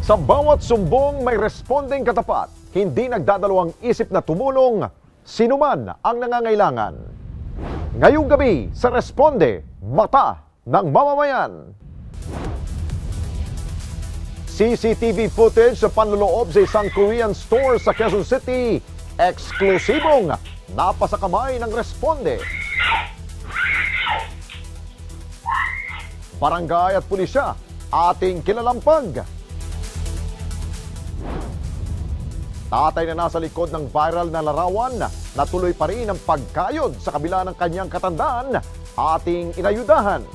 Sa bawat sumbong may responding katapat, hindi nagdadalawang isip na tumulong sinuman ang nangangailangan. Ngayong gabi sa Responde, Mata ng Mamamayan. CCTV footage sa panloloob sa isang Korean store sa Quezon City, eksklusibong napasakamay ng Responde. Barangay at pulisya, ating kilalampag. Tatay na nasa likod ng viral na larawan na tuloy pa rin ang pagkayod sa kabila ng kanyang katandaan, ating inayudahan.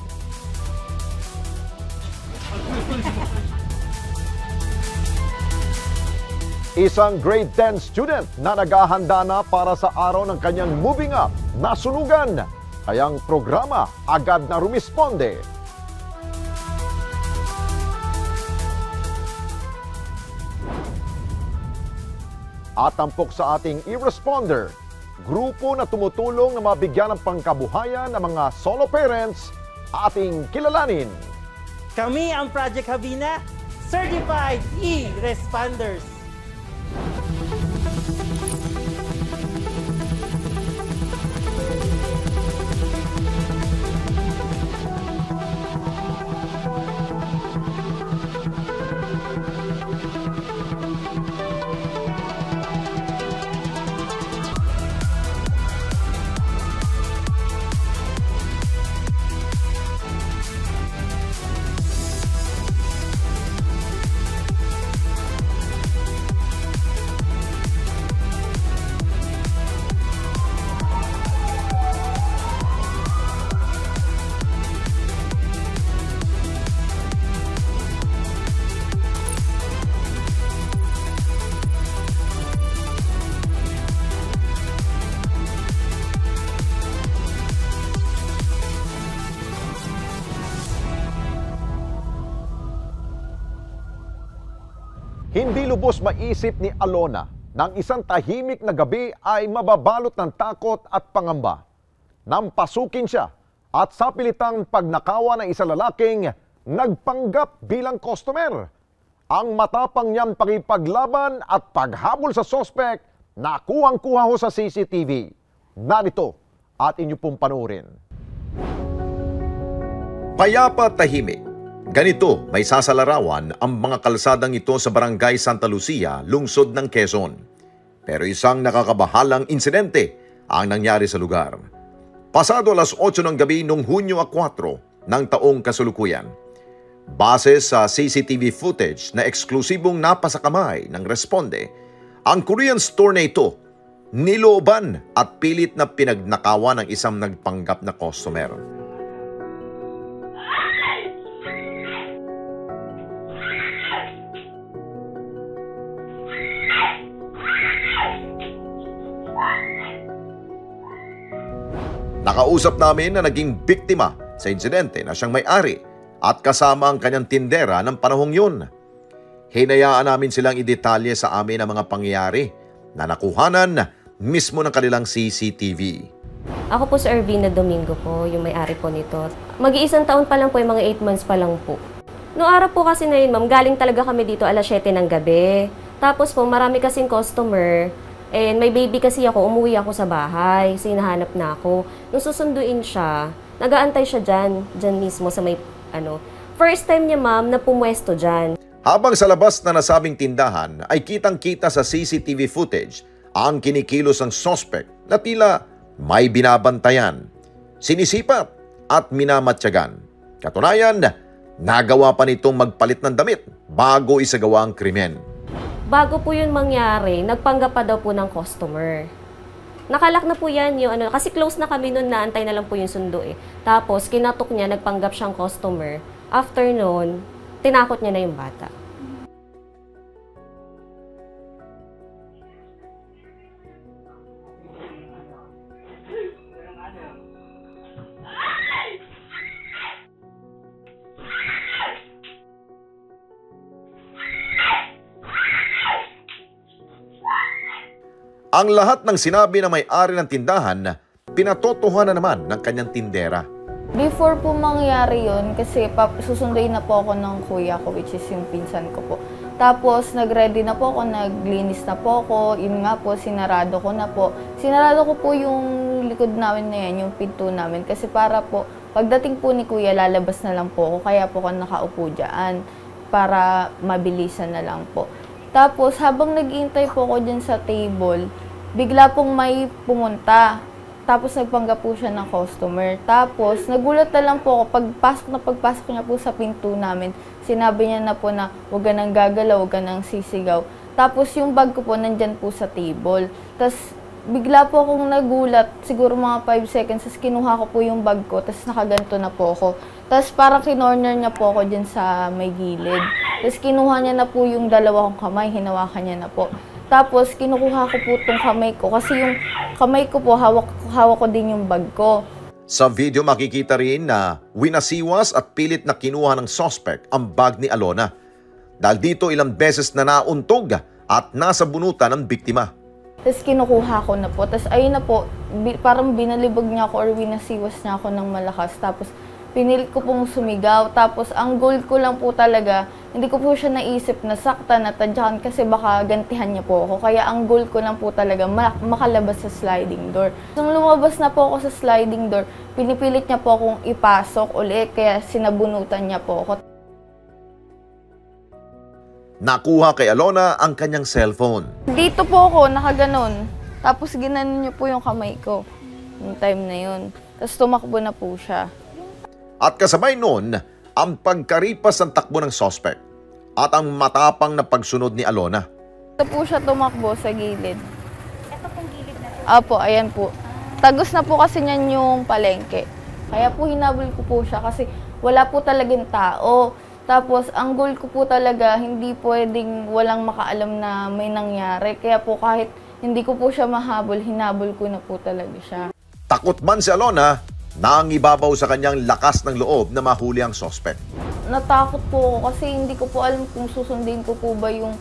Isang grade 10 student na naghahanda na para sa araw ng kanyang moving up nasunugan. Kayang programa agad na rumisponde. At tampok sa ating e-responder, grupo na tumutulong na mabigyan ng pangkabuhayan ng mga solo parents, ating kilalanin. Kami ang Project Habina, Certified E-Responders. Hindi lubos maisip ni Alona nang isang tahimik na gabi ay mababalot ng takot at pangamba. Nampasukin siya at sa pilitang pagnakawa ng isang lalaking nagpanggap bilang customer. Ang matapang niyang pakipaglaban at paghabol sa sospek nakuhang-kuha ho sa CCTV. Narito at inyo pong panoorin. Payapa tahimik. Ganito may sasalarawan ang mga kalsadang ito sa Barangay Santa Lucia, lungsod ng Quezon. Pero isang nakakabahalang insidente ang nangyari sa lugar. Pasado alas 8 ng gabi noong Hunyo 4 ng taong kasalukuyan. Base sa CCTV footage na eksklusibong napasakamay ng Responde, ang Korean store na ito nilooban at pilit na pinagnakawa ng isang nagpanggap na customer. Nakausap namin na naging biktima sa insidente na siyang may-ari at kasama ang kanyang tindera ng panahong yun. Hinayaan namin silang idetalye sa amin ang mga pangyayari na nakuhanan mismo ng kanilang CCTV. Ako po si Ervina Domingo po, yung may-ari po nito. Mag-iisang taon pa lang po, yung mga 8 months pa lang po. Noong araw po kasi na yun, ma'am, galing talaga kami dito alas 7 ng gabi. Tapos po, marami kasing customer. And may baby kasi ako, umuwi ako sa bahay, sinahanap na ako. Nung susunduin siya, nag-aantay siya dyan mismo sa may, first time niya ma'am na pumwesto dyan. Habang sa labas na nasabing tindahan ay kitang-kita sa CCTV footage ang kinikilos ng suspect na tila may binabantayan, sinisipat at minamatyagan. Katunayan, nagawa pa nitong magpalit ng damit bago isagawa ang krimen. Bago po yun mangyari, nagpanggap pa daw po ng customer. Nakalak na po yan yung kasi close na kami nun, naantay na lang po yung sundo eh. Tapos kinatok niya, nagpanggap siyang customer. After nun, tinakot niya na yung bata. Ang lahat ng sinabi na may-ari ng tindahan, pinatotohanan naman ng kanyang tindera. Before po mangyari yun, kasi susunduin na po ako ng kuya ko, which is yung pinsan ko po. Tapos, nag-ready na po ako, naglinis na po ako. Yun nga po, sinarado ko na po. Sinarado ko po yung likod namin na yan, yung pinto namin. Kasi para po, pagdating po ni Kuya, lalabas na lang po ako. Kaya po ako nakaupo dyan para mabilisan na lang po. Tapos, habang nag-iintay po ako dyan sa table, bigla pong may pumunta. Tapos, nagpanggap po siya ng customer. Tapos, nagulat na lang po ako. Pagpasok niya po sa pinto namin, sinabi niya na po na huwag ka nang gagalaw, huwag ka nang sisigaw. Tapos, yung bag ko po, nandyan po sa table. Tapos, bigla po akong nagulat, siguro mga 5 seconds, tapos kinuha ko po yung bag ko, tapos nakaganto na po ako. Tapos parang kinorner niya po ako dyan sa may gilid. Tapos kinuha niya na po yung dalawa kong kamay, hinawakan niya na po. Tapos kinukuha ko po itong kamay ko, kasi yung kamay ko po, hawak ko din yung bag ko. Sa video makikita rin na winasiwas at pilit na kinuha ng suspect ang bag ni Alona. Dahil dito ilang beses na nauntog at nasa bunutan ng biktima. Tapos kinukuha ko na po. Tapos ayun na po, parang binalibog niya ako or winasiwas niya ako ng malakas. Tapos pinilit ko pong sumigaw. Tapos ang goal ko lang po talaga, hindi ko po siya naisip na saktan at tadyakan kasi baka gantihan niya po ako. Kaya ang goal ko lang po talaga makalabas sa sliding door. Nung lumabas na po ako sa sliding door, pinipilit niya po akong ipasok ulit kaya sinabunutan niya po ako. Nakuha kay Alona ang kanyang cellphone. Dito po ako, nakaganon. Tapos ginanon niyo po yung kamay ko. Yung time na yun. Tapos tumakbo na po siya. At kasabay nun, ang pagkaripas ng takbo ng suspect at ang matapang na pagsunod ni Alona. Ito po siya tumakbo sa gilid. Ito pong gilid na ito? Apo, ayan po. Tagos na po kasi niyan yung palengke. Kaya po hinabol ko po siya kasi wala po talagang tao. Tapos, ang goal ko po talaga, hindi pwedeng walang makaalam na may nangyari. Kaya po kahit hindi ko po siya mahabol, hinabol ko na po talaga siya. Takot man si Alona, nangibabaw sa kanyang lakas ng loob na mahuli ang suspect. Natakot po ako kasi hindi ko po alam kung susundin ko po ba yung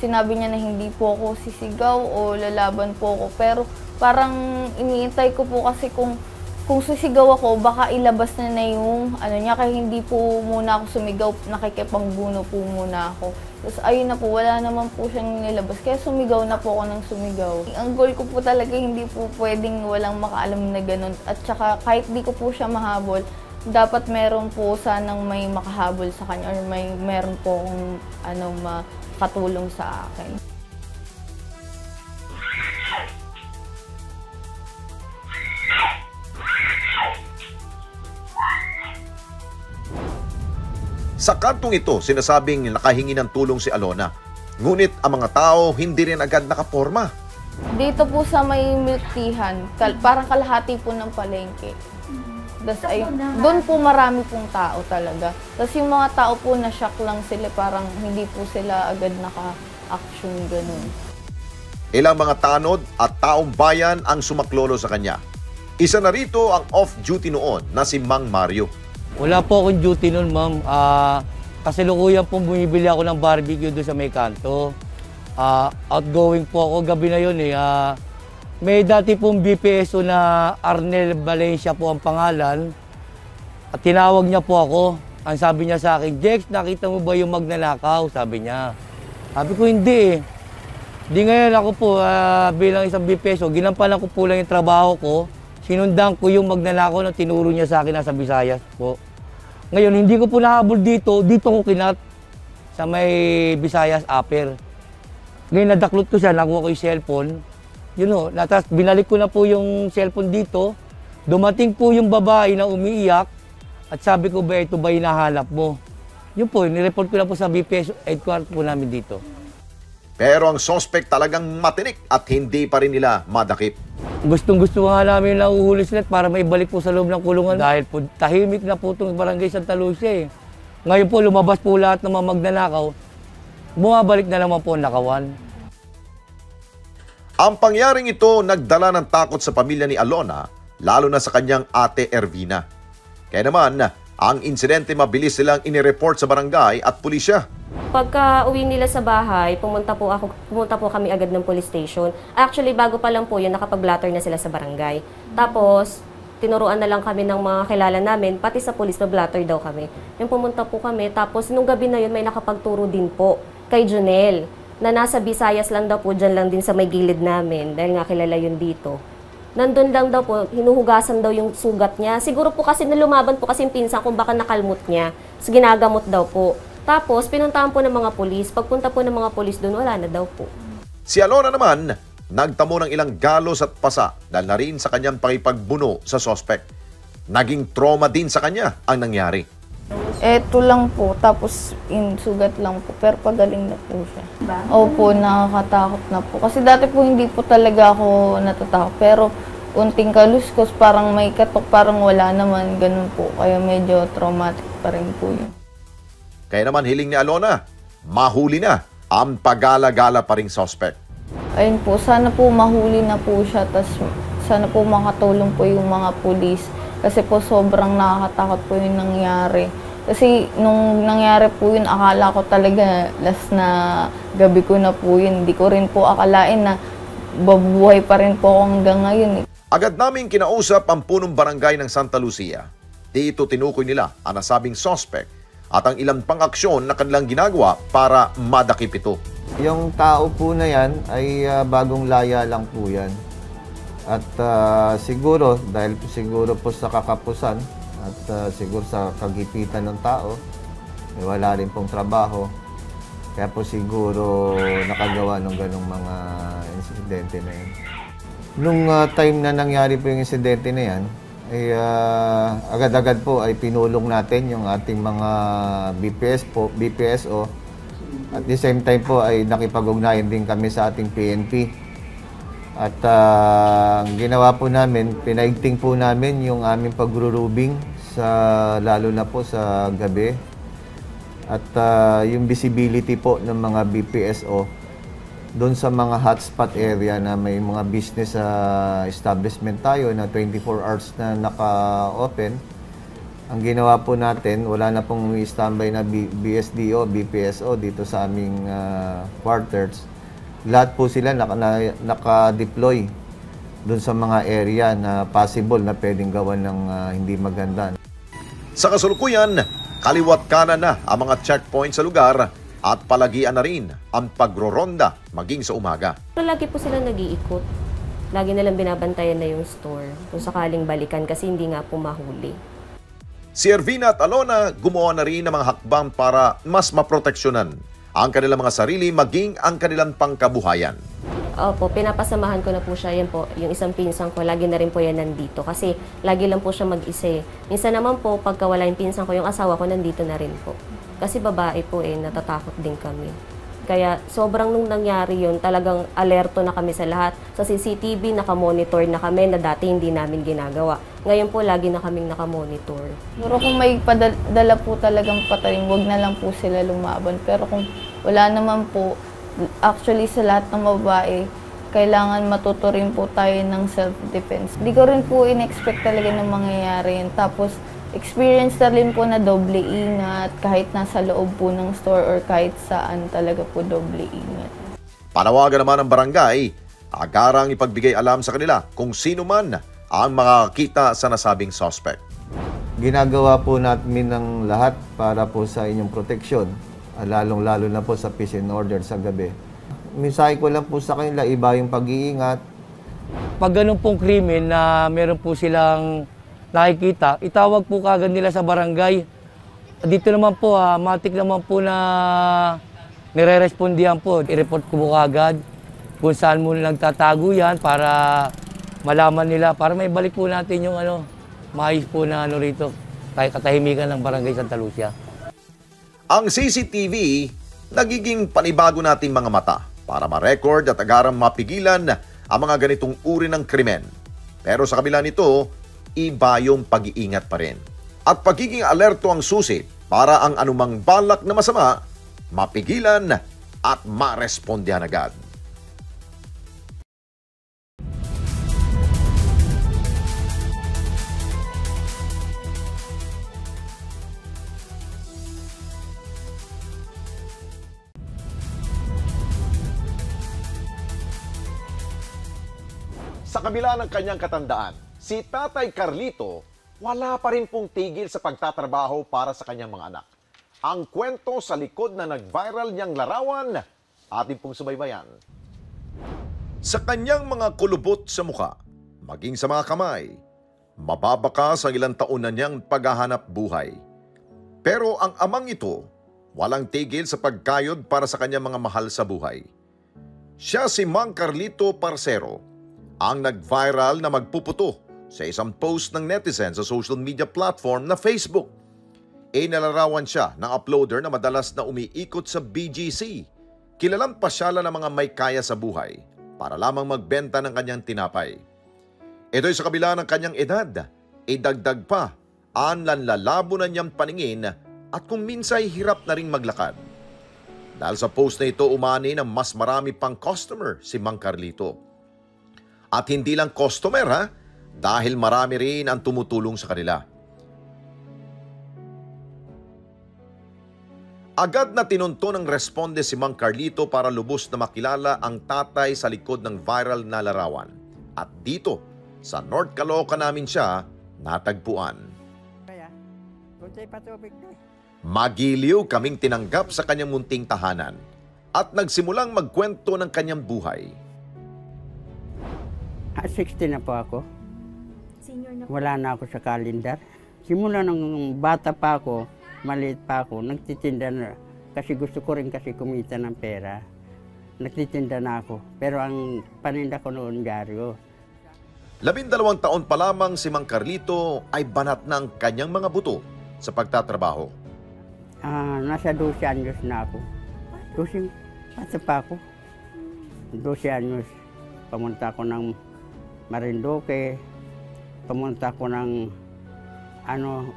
sinabi niya na hindi po ako sisigaw o lalaban po ako. Pero parang iniintay ko po kasi kung sisigaw ako, baka ilabas na yung ano niya, kaya hindi po muna ako sumigaw, nakikipangbuno po muna ako. Tapos ayun na po, wala naman po siyang nilabas, kaya sumigaw na po ako ng sumigaw. Ang goal ko po talaga, hindi po pwedeng walang makaalam na ganun. At saka kahit di ko po siya mahabol, dapat meron po sanang may makahabol sa kanya or meron po akong makatulong sa akin. Sa kantong ito, sinasabing nakahingi ng tulong si Alona. Ngunit ang mga tao hindi rin agad nakaporma. Dito po sa may milk teahan, parang kalahati po ng palengke. Doon po marami pong tao talaga. Tapos yung mga tao po na-shock lang sila, parang hindi po sila agad naka-action ganun. Ilang mga tanod at taong bayan ang sumaklolo sa kanya. Isa na rito ang off-duty noon na si Mang Mario. Wala po akong duty noon, ma'am. Kasalukuyan po bumibili ako ng barbecue doon sa may kanto. Outgoing po ako, gabi na yun eh. May dati pong BPSO na Arnel Valencia po ang pangalan. At tinawag niya po ako. Ang sabi niya sa akin, Jex, nakita mo ba yung magnanakaw? Sabi niya. Sabi ko, hindi eh. Di ngayon ako po bilang isang BPSO, ginampanan ko po lang yung trabaho ko. Sinundan ko yung magnanakaw na tinuro niya sa akin nasa Visayas po. Ngayon, hindi ko po nahabol dito ko kinat sa may Visayas upper. Ngayon, nadaklot ko siya, nakuha ko yung cellphone. Yun o, tapos binalik ko na po yung cellphone dito. Dumating po yung babae na umiiyak at sabi ko ba, ito ba hinahanap mo? Yun po, nireport ko na po sa BPS headquarters po namin dito. Pero ang suspect talagang matinik at hindi pa rin nila madakip. Gustong-gusto nga namin na uhuli sila para maibalik po sa loob ng kulungan. Dahil po tahimik na po itong Barangay Santa Lucia eh. Ngayon po lumabas po lahat ng mga magnanakaw, bumabalik na naman po ang nakawan. Ang pangyaring ito nagdala ng takot sa pamilya ni Alona, lalo na sa kanyang ate Ervina. Kaya naman, ang insidente mabilis silang inireport sa barangay at pulisya. Pagka uwi nila sa bahay, pumunta po kami agad ng police station. Actually, bago pa lang po yun, nakapag-blatter na sila sa barangay. Tapos, tinuruan na lang kami ng mga kilala namin, pati sa police, na blatter daw kami. Yung pumunta po kami, tapos nung gabi na yun, may nakapagturo din po. kay Junel, na nasa Visayas lang daw po, dyan lang din sa may gilid namin, dahil nga kilala yun dito. Nandun lang daw po, hinuhugasan daw yung sugat niya. Siguro po kasi nalumaban po kasi yung pinsan kung baka nakalmot niya. So, ginagamot daw po. Tapos, pinuntahan po ng mga pulis. Pagpunta po ng mga pulis doon, wala na daw po. Si Alona naman, nagtamo ng ilang galos at pasa dahil na rin sa kanyang pakipagbuno sa sospek. Naging trauma din sa kanya ang nangyari. Eto lang po, tapos sugat lang po, pero pagaling na po siya. Opo, nakakatakot na po. Kasi dati po hindi po talaga ako natatakot, pero unting kaluskos, parang may katok, parang wala naman, ganun po. Kaya medyo traumatic pa rin po yun. Kaya naman hiling ni Alona, mahuli na ang pagala-gala pa ring suspect. Ayun po, sana po mahuli na po siya, tas sana po makatulong po yung mga pulis. Kasi po sobrang nakakatakot po yung nangyari. Kasi nung nangyari po yun, akala ko talaga last na gabi ko na po yun. Hindi ko rin po akalain na babuhay pa rin po ako hanggang ngayon. Agad naming kinausap ang punong barangay ng Santa Lucia. Dito tinukoy nila ang nasabing suspect at ang ilang pang-aksyon na kanilang ginagawa para madakip ito. Yung tao po na yan ay bagong laya lang po yan. At siguro, dahil siguro po sa kakapusan at siguro sa kagipitan ng tao, wala rin pong trabaho. Kaya po siguro nakagawa ng ganong mga insidente na yun. Nung time na nangyari po yung insidente na yan, ay agad-agad po ay pinulong natin yung ating mga BPSO. At the same time po ay nakipag-ugnayan din kami sa ating PNP. At ang ginawa po namin, pinaigting po namin yung aming pagrurubing lalo na po sa gabi. At yung visibility po ng mga BPSO doon sa mga hotspot area na may mga business establishment tayo na 24 hours na naka-open. Ang ginawa po natin, wala na pong standby na BSDO, BPSO dito sa aming quarters. Lahat po sila naka-deploy doon sa mga area na possible na pwedeng gawan ng hindi maganda. Sa kasalukuyan, kaliwat kanan na ang mga checkpoint sa lugar at palagian na rin ang pagroronda maging sa umaga. Pero lagi po sila nag-iikot. Lagi nilang binabantayan na yung store kung sakaling balikan kasi hindi nga po mahuli. Si Ervina at Alona gumawa na rin ng mga hakbang para mas maproteksyonan ang kanilang mga sarili maging ang kanilang pangkabuhayan. Opo, pinapasamahan ko na po siya. Yan po, yung isang pinsan ko, lagi na rin po yan nandito. Kasi lagi lang po siya mag-isa. Minsan naman po, pagka wala yung pinsan ko, yung asawa ko nandito na rin po. Kasi babae po natatakot din kami. Kaya sobrang nung nangyari yun, talagang alerto na kami sa lahat. Sa CCTV, nakamonitor na kami na dati hindi namin ginagawa. Ngayon po, lagi na kaming nakamonitor. Pero kung may padala po talagang patayin, wag na lang po sila lumaban. Pero kung wala naman po, actually sa lahat ng babae, kailangan matuto rin po tayo ng self-defense. Hindi ko rin po in-expect talaga na mangyayari yun. Tapos, experience na rin po na doble ingat kahit nasa loob po ng store or kahit saan talaga po doble ingat. Panawagan naman ng barangay, agarang ipagbigay alam sa kanila kung sino man ang makakita sa nasabing suspect. Ginagawa po namin ng lahat para po sa inyong proteksyon, lalong-lalo na po sa peace and order sa gabi. Mensahe ko lang po sa kanila, iba yung pag-iingat. Pag ganun pong krimen na meron po silang nakikita, itawag po kagad nila sa barangay. Dito naman po, matik naman po na nire-respondihan po. I-report ko po kagad kung saan mo nagtatago yan para malaman nila, para may balik po natin yung maayos po na rito, katahimikan ng Barangay Santa Lucia. Ang CCTV, nagiging panibago nating mga mata para ma-record at agarang mapigilan ang mga ganitong uri ng krimen. Pero sa kabila nito, iba yung pag-iingat pa rin. At pagiging alerto ang susi para ang anumang balak na masama, mapigilan at marespondihan agad. Sa kabila ng kanyang katandaan, si Tatay Carlito wala pa rin pong tigil sa pagtatrabaho para sa kanyang mga anak. Ang kwento sa likod na nag-viral niyang larawan, atin pong subaybayan. Sa kanyang mga kulubot sa muka, maging sa mga kamay, mababakas ang ilang taon na niyang paghahanap buhay. Pero ang amang ito, walang tigil sa pagkayod para sa kanyang mga mahal sa buhay. Siya si Mang Carlito Parcero, ang nag-viral na magpuputo sa isang post ng netizen sa social media platform na Facebook. Inalarawan siya ng uploader na madalas na umiikot sa BGC, kilalang pasyalan ng mga may kaya sa buhay, para lamang magbenta ng kanyang tinapay. Ito'y sa kabila ng kanyang edad, idagdag pa ang lanlalabo na niyang paningin at kung minsay hirap na rin maglakad. Dahil sa post na ito umani ng mas marami pang customer si Mang Carlito. At hindi lang customer dahil marami rin ang tumutulong sa kanila. Agad na tinunto ng responde si Mang Carlito para lubos na makilala ang tatay sa likod ng viral na larawan. At dito, sa North Caloocan namin siya natagpuan. Magiliw kaming tinanggap sa kanyang munting tahanan at nagsimulang magkwento ng kanyang buhay. 60 na po ako. Senior na Wala na ako sa kalendar. Simula nung bata pa ako, maliit pa ako, nagtitinda na. Kasi gusto ko rin kasi kumita ng pera. Nagtitinda na ako. Pero ang paninda ko noon, dyaryo. 12 taon pa lamang si Mang Carlito ay banat na ang kanyang mga buto sa pagtatrabaho. Nasa 12 anyos na ako. 12, bata pa ako. 12 anyos. Pumunta ako ng Marinduque. Pumunta ako ng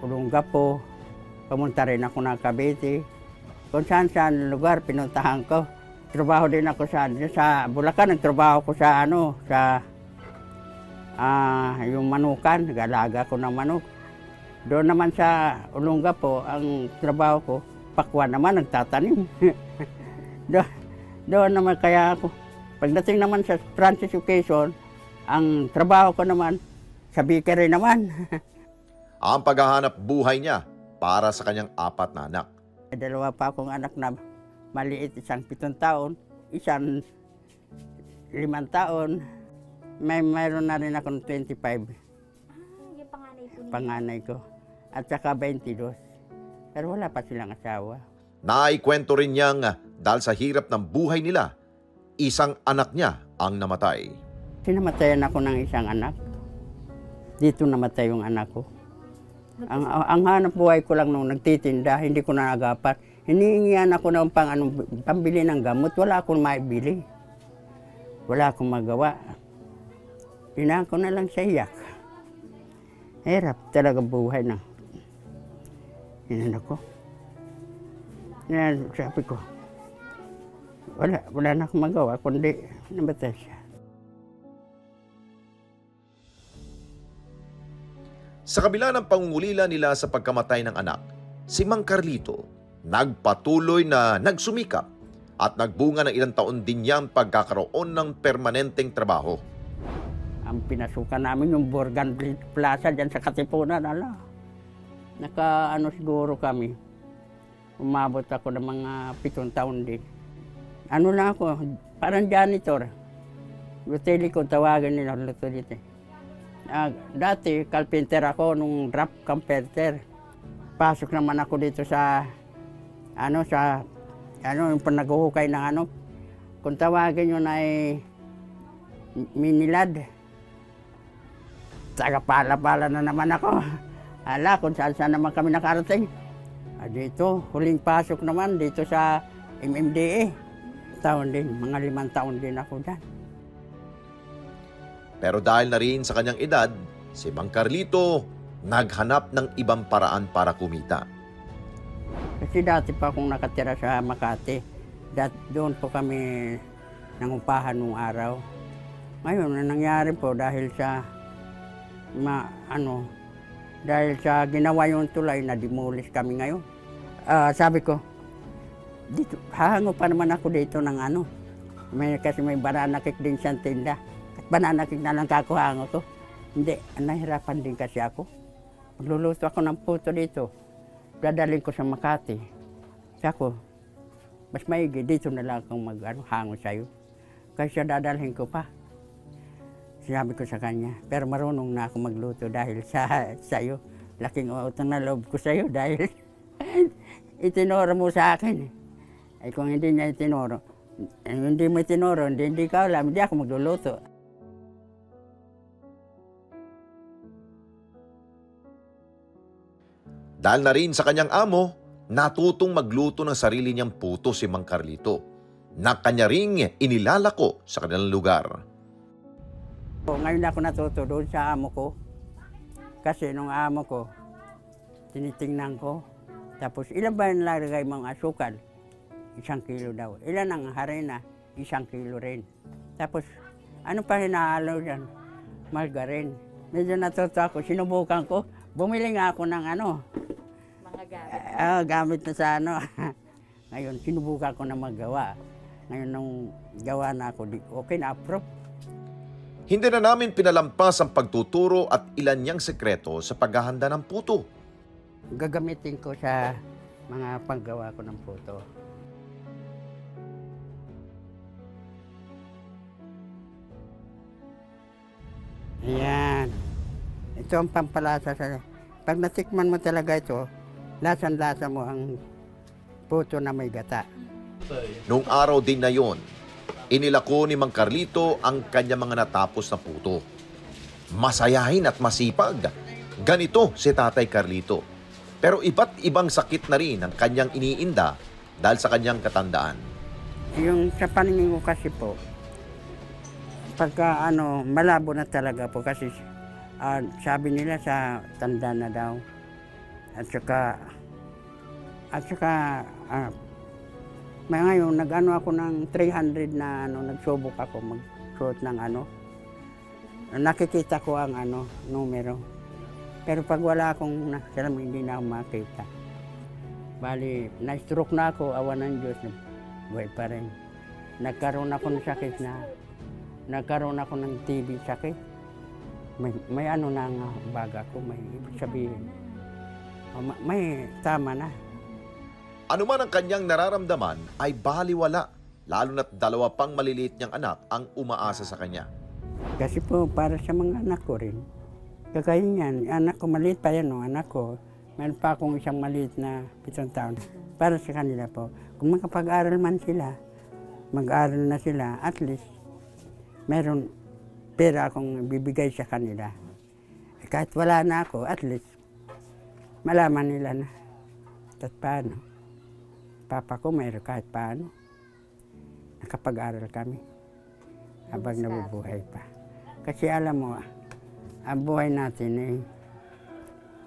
Olongapo. Pumunta rin ako ng Cavite. Kung saan lugar pinuntahan ko. Trabaho din ako sa Bulacan. Nagtrabaho ko sa yung manukan. Nag-alaga ko ng manok. Doon naman sa Olongapo, ang trabaho ko, pakwan naman, nagtatanim. doon naman kaya ako. Pagdating naman sa Francis Quezon, ang trabaho ko naman, sa bakery naman. Ang paghahanap buhay niya para sa kanyang 4 na anak. Dalawa pa akong anak na maliit, isang 7 taon, isang 5 taon. Mayroon na rin akong 25. yung panganay po Panganay ko. At saka 22. Pero wala pa silang asawa. Naikwento rin niyang dahil sa hirap ng buhay nila, isang anak niya ang namatay. Sinamatayan ako ng isang anak. Dito namatay yung anak ko. Ang hanap buhay ko lang nung nagtitinda, hindi ko na nagapat. Hinihingihan ako ng pambili ng gamot. Wala akong maibili. Wala akong magawa. Inahan ko na lang sa iyak. Hirap talaga buhay na. Inan ako. Sabi ko, wala na akong magawa, kundi namatay siya. Sa kabila ng pangungulila nila sa pagkamatay ng anak, si Mang Carlito nagpatuloy na nagsumikap at nagbunga ng ilang taon din niyang pagkakaroon ng permanenteng trabaho. Ang pinasukan namin yung Borgan Plaza dyan sa Katipunan, siguro kami. Umabot ako ng mga 7 taon din. Lang ako, parang janitor. Utili ko tawagin nila luto dito. Dati, carpenter ako nung drop carpenter. Pasok naman ako dito sa yung panaghuhukay ng kung tawagin yun ay minilad. Tagapala-pala na naman ako. Kung saan naman kami nakarating. Dito, huling pasok naman dito sa MMDA. Taon din, mga 5 taon din ako dyan. Pero dahil na rin sa kanyang edad, si Mang Carlito naghanap ng ibang paraan para kumita. Kasi dati pa akong nakatira sa Makati. Doon po kami nangupahan nung araw. Ngayon, nangyari po dahil sa ginawa yung tulay na demolish kami ngayon. Sabi ko, dito, hahango pa naman ako dito ng kasi may banana cake din siyang tinda. At banana cake na lang kakuhango ko. Hindi, nahirapan din kasi ako. Magluluto ako ng puto dito. Dadalhin ko sa Makati. Sako, mas maigi, dito na lang akong hango sa'yo. Kasi dadalhin ko pa. Sinabi ko sa kanya, pero marunong na ako magluto dahil sa'yo. Laking utang na loob ko sa'yo dahil itinoro mo sa akin. Ay kung hindi niya itinoro, hindi mo itinoro, hindi ka alam, hindi ako magluluto. Dahil na rin sa kanyang amo, natutong magluto ng sarili niyang puto si Mang Carlito na kanya ring inilalako sa kanilang lugar. Ngayon ako natuto doon sa amo ko. Kasi nung amo ko, tinitingnan ko. Tapos ilan ba yung nalagay mga asukal? 1 kilo daw. Ilan ang harina? 1 kilo rin. Tapos ano pa hinahalo dyan? Margarine. Medyo natuto ako. Sinubukan ko. Bumili nga ako ng Mga gamit. gamit na sa Ngayon, sinubukan ko na magawa. Ngayon, nung gawa na ako, okay na, approve. Hindi na namin pinalampas ang pagtuturo at ilan niyang sekreto sa paghahanda ng puto. Gagamitin ko sa mga panggawa ko ng puto. Ayan. Ito ang pampalasa sa... Pag natikman mo talaga ito, lasan-lasa mo ang puto na may gata. Noong araw din na yon, inilako ni Mang Carlito ang kanyang mga natapos na puto. Masayahin at masipag. Ganito si Tatay Carlito. Pero iba't ibang sakit na rin ang kanyang iniinda dahil sa kanyang katandaan. Yung sa paningin ko kasi po, pagka malabo na talaga po kasi sabi nila sa tanda na daw. At saka ngayon ako ng 300 na nagsubok ako magsuot ng nakikita ko ang numero. Pero pag wala akong salamin, hindi na ako makita. Bali, na-stroke na ako, awan ng Diyos, buhay pa rin. Nagkaroon ako ng sakit nagkaroon ako ng TB sakit. May na ang baga ko, may ibig sabihin. May tama na. Ano man ang kanyang nararamdaman ay baliwala, lalo na't 2 pang maliliit niyang anak ang umaasa sa kanya. Kasi po, para sa mga anak ko rin, kagaya niyan, anak ko, maliit pa yan, anak ko, meron pa akong isang maliit na 7 taon. Para sa kanila po, kung makapag-aral man sila, mag-aral na sila, at least, meron pera akong bibigay sa kanila. Kahit wala na ako, at least, malaman nila na. At paano? Papa ko mayroon kahit paano. Nakapag-aral kami habang nabubuhay pa. Kasi alam mo, ang buhay natin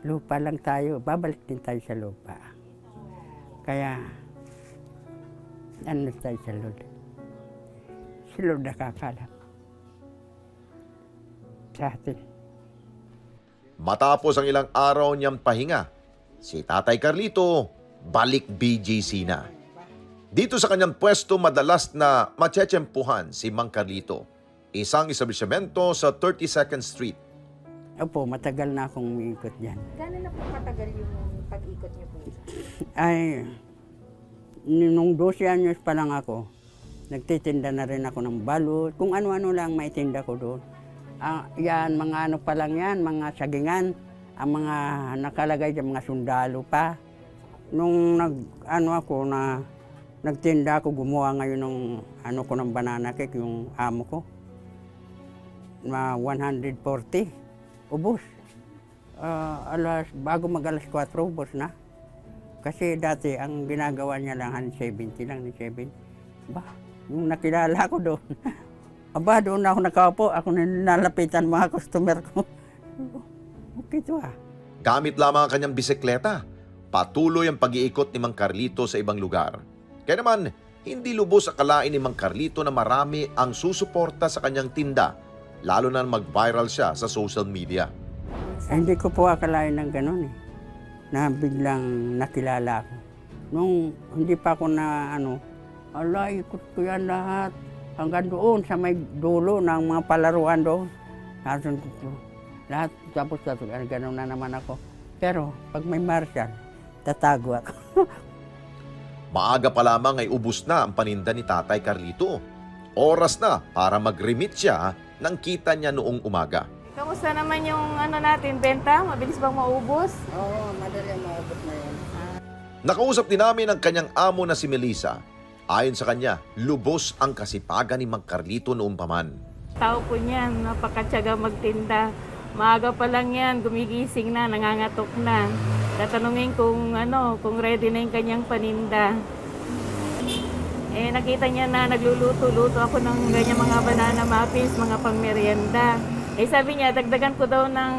lupa lang tayo, babalik din tayo sa lupa. Kaya, tayo sa Lord. Si Lord nakakalap sa atin. Matapos ang ilang araw niyang pahinga, si Tatay Carlito balik BGC na. Dito sa kanyang pwesto madalas na matsyetsempuhan si Mang Carlito, isang establishmento sa 32nd Street. Opo, matagal na akong umiikot dyan. Gano'n na po katagal yung pag-ikot niyo po? Ay, nung 12 anyos pa lang ako, nagtitinda na rin ako ng balut, kung ano-ano lang maitinda ko doon. Yan, mga pa lang yan, mga sagingan, ang mga nakalagay dyan, mga sundalo pa. Nung nagtinda ako, gumawa ngayon ng ko ng banana cake, yung amo ko. 140, ubos. Bago mag-alas 4, ubos na. Kasi dati, ang ginagawa niya lang, 70 lang, 70. Ba, yung nakilala ko doon, aba, doon ako nakaupo, ako nalapitan mga customer ko. Okay to Gamit lamang ang kanyang bisikleta, patuloy ang pag-iikot ni Mang Carlito sa ibang lugar. Kaya naman, hindi lubos akalain ni Mang Carlito na marami ang susuporta sa kanyang tinda, lalo na mag-viral siya sa social media. Hindi ko po akalain ng gano'n na biglang nakilala ako. Nung hindi pa ako na ikot ko yan lahat. Hanggang doon sa may dulo ng mga palaruan doon. Lahat, tapos gano'n na naman ako. Pero pag may martial, tatago ako. Maaga pa lamang ay ubos na ang paninda ni Tatay Carlito. Oras na para mag-remit siya ng kita niya noong umaga. Kamusta naman yung natin, benta? Mabilis bang maubos? Oo, madali maubos na yun. Nakausap din namin ang kanyang amo na si Melissa. Ayon sa kanya, lubos ang kasipagan ni Mang Carlito noong paman. Tao po niyan, napakatyaga magtinda. Maaga pa lang yan, gumigising na, nangangatok na. Tatanungin kung ready na yung kanyang paninda. Nakita niya na nagluluto-luto ako ng ganyan mga banana muffins, mga pangmerienda. Sabi niya, dagdagan ko daw ng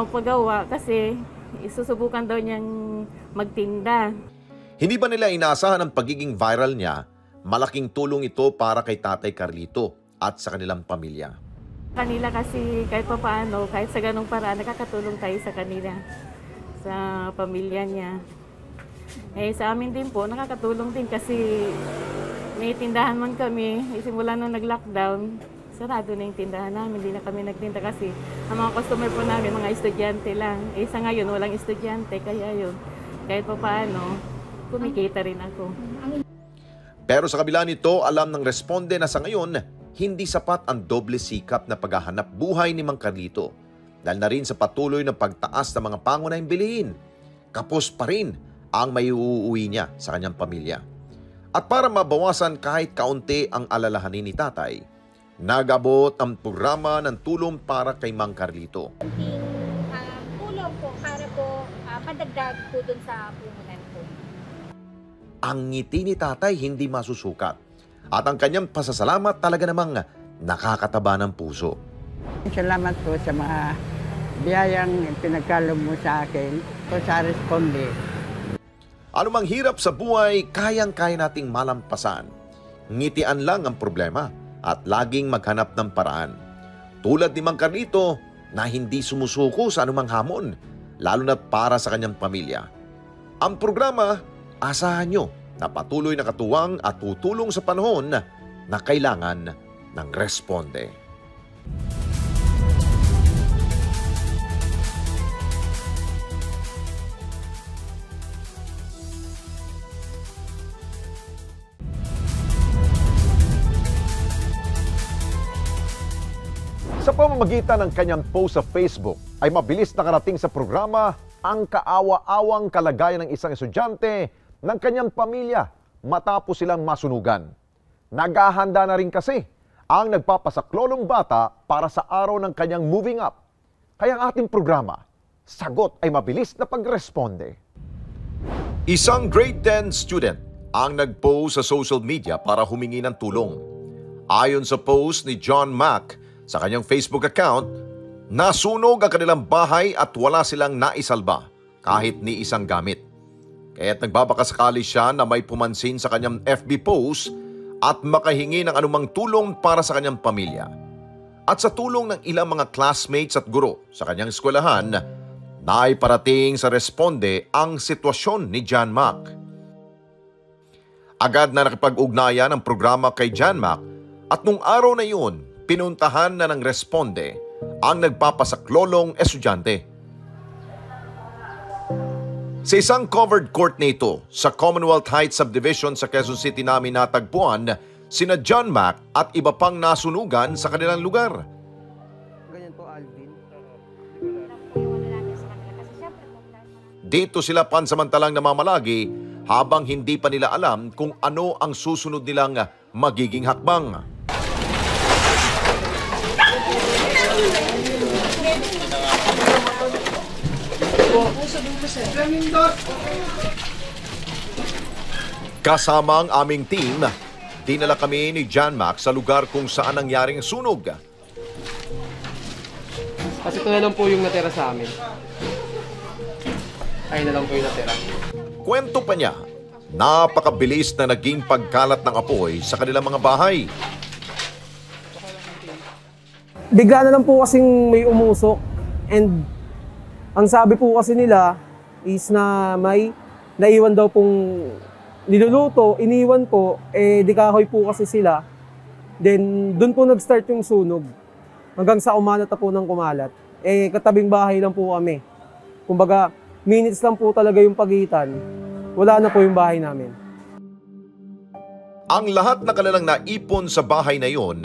paggawa kasi isusubukan daw niyang magtinda. Hindi ba nila inaasahan ang pagiging viral niya? Malaking tulong ito para kay Tatay Carlito at sa kanilang pamilya. Kanila kasi kahit pa paano, kahit sa ganung paraan, nakakatulong tayo sa kanila, sa pamilya niya. Sa amin din po, nakakatulong din kasi may tindahan man kami. Simula nung nag-lockdown, sarado na yung tindahan namin. Hindi na kami nagtinda kasi ang mga customer po namin, mga estudyante lang. Sa ngayon, walang estudyante, kaya yun, kahit pa paano, kumikita rin ako. Pero sa kabila nito, alam ng responde na sa ngayon, hindi sapat ang doble sikap na paghahanap buhay ni Mang Carlito. Dahil na rin sa patuloy na pagtaas ng mga pangunahing bilihin, kapos pa rin ang may uuwi niya sa kanyang pamilya. At para mabawasan kahit kaunti ang alalahanin ni Tatay, nag-abot ang programa ng tulong para kay Mang Carlito. Tulong po para po madagdag po dun sa puhunan po. Ang ngiti ni Tatay hindi masusukat. At ang kanyang pasasalamat talaga namang nakakataba ng puso. Salamat po sa mga biyayang pinagkaloob mo sa akin o sa responde. Anumang hirap sa buhay, kayang-kaya nating malampasan. Ngitian lang ang problema at laging maghanap ng paraan. Tulad ni Mang Carlito na hindi sumusuko sa anumang hamon, lalo na't para sa kanyang pamilya. Ang programa, asahan nyo na patuloy na katuwang at tutulong sa panahon na kailangan ng responde. Sa pamamagitan ng kanyang post sa Facebook ay mabilis nakarating sa programa ang kaawa-awang kalagayan ng isang estudyante ng kanyang pamilya matapos silang masunugan. Naghahanda na rin kasi ang nagpapasaklolong bata para sa araw ng kanyang moving up. Kaya ang ating programa, sagot ay mabilis na pagresponde. Isang grade 10 student ang nag-post sa social media para humingi ng tulong. Ayon sa post ni John Mac sa kanyang Facebook account, nasunog ang kanilang bahay at wala silang naisalba kahit ni isang gamit. Kaya't nagbabakasakali siya na may pumansin sa kanyang FB post at makahingi ng anumang tulong para sa kanyang pamilya. At sa tulong ng ilang mga classmates at guro sa kanyang eskwelahan, naiparating sa responde ang sitwasyon ni John Mac. Agad na nakipag-ugnayan ang programa kay John Mac at nung araw na yun, pinuntahan na ng responde ang nagpapasaklolong estudyante. Sa isang covered court nito sa Commonwealth Heights Subdivision sa Quezon City namin natagpuan sina John Mac at iba pang nasunugan sa kanilang lugar. Ganyan po, Alvin. Dito sila pansamantalang namamalagi habang hindi pa nila alam kung ano ang susunod nilang magiging hakbang. Kasama ang aming team, dinala kami ni John Mac sa lugar kung saan nangyaring sunog. Kasi ito na lang po yung natira sa amin. Ayun na lang po yung natira. Kwento pa niya, napakabilis na naging pagkalat ng apoy sa kanilang mga bahay. Bigla na lang po kasing may umusok and ang sabi po kasi nila is na may naiwan daw pong niluluto, iniwan po, di kahoy po kasi sila. Then doon po nag-start yung sunog hanggang sa umalat na po ng kumalat. Katabing bahay lang po kami. Kumbaga, minutes lang po talaga yung pagitan. wala na po yung bahay namin. Ang lahat na kanilang naipon sa bahay na yon,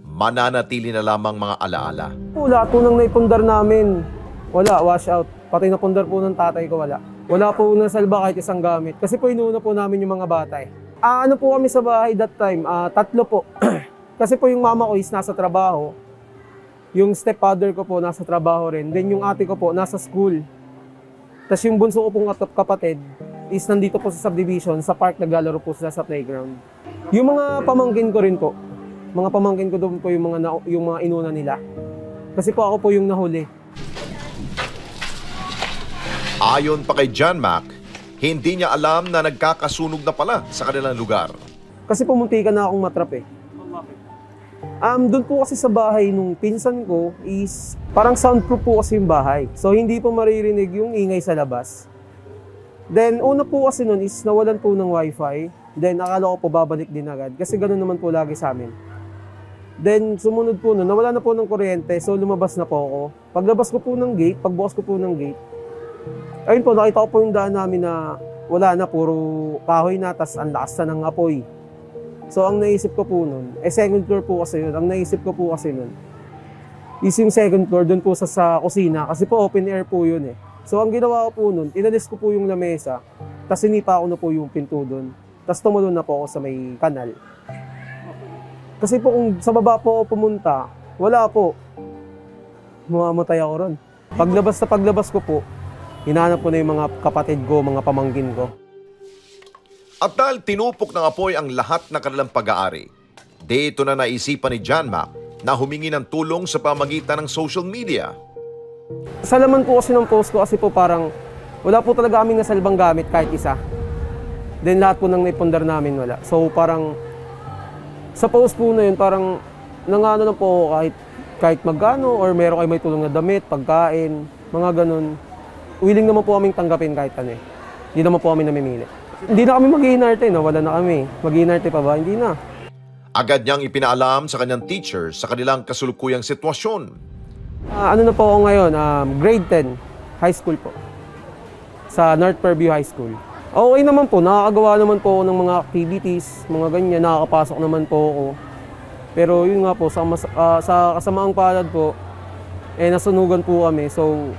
mananatili na lamang mga alaala. Lahat po nang naipundar namin, wala, wash out. Pati napundar po ng tatay ko, wala. Wala po nasalba kahit isang gamit. Kasi po inuuna po namin yung mga bata eh. Ano po kami sa bahay that time? 3 po. Kasi po yung mama ko is nasa trabaho. Yung stepfather ko po nasa trabaho rin. Then yung ate ko po nasa school. Tapos yung bunso ko pong kapatid is nandito po sa subdivision, sa park, naglalaro po sila sa playground. Yung mga pamangkin ko rin po. Mga pamangkin ko doon po yung mga inuna nila. Kasi po ako po yung nahuli. Ayon pa kay John Mac, hindi niya alam na nagkakasunog na pala sa kanilang lugar. Kasi pumuntikan na akong matrap eh. Doon po kasi sa bahay nung pinsan ko is parang soundproof po kasi yung bahay. So hindi po maririnig yung ingay sa labas. Then una po kasi nun is nawalan po ng wifi. Then akala ko po babalik din agad kasi ganoon naman po lagi sa amin. Then sumunod po nun, nawala na po ng kuryente so lumabas na po ako. Paglabas ko po ng gate, pagbukas ko po ng gate, ayun po nakita ko po yung daan namin na wala na, puro kahoy na, tas ang lakas na ng apoy. So ang naisip ko po nun, second floor po kasi yun, ang naisip ko po kasi nun, is yung second floor dun po sa kusina, kasi po open air po yun eh. So ang ginawa ko po nun, inalis ko po yung lamesa, tas sinipa ko na po yung pinto dun, tas tumalon na po ako sa may kanal. Kasi po kung sa baba po ako pumunta, wala po. Mamamatay ako ron. Paglabas ko po, hinanap ko na yung mga kapatid ko, mga pamangkin ko. At dahil tinupok ng apoy ang lahat ng kanilang pag-aari, dito na naisipan ni John Mac na humingi ng tulong sa pamagitan ng social media. Sa laman po kasi ng post ko kasi po parang wala po talaga aming nasalbang gamit kahit isa. Then lahat po ng naipundar namin wala. So parang sa post po na yun parang nangano na po kahit magkano or meron kayo may tulong na damit, pagkain, mga ganun. Willing naman po kaming tanggapin kahit ano eh. Hindi naman po kami namimili. Hindi na kami mag-iinarte, no? Wala na kami. Mag-iinarte pa ba? Hindi na. Agad niyang ipinaalam sa kanyang teacher sa kanilang kasulukuyang sitwasyon. Ano na po ako ngayon? Grade 10, high school po. Sa North Fairview High School. Okay naman po, nakakagawa naman po ako ng mga activities, mga ganyan, nakakapasok naman po ako. Pero yun nga po, sa kasamaang palad po, nasunugan po kami. So,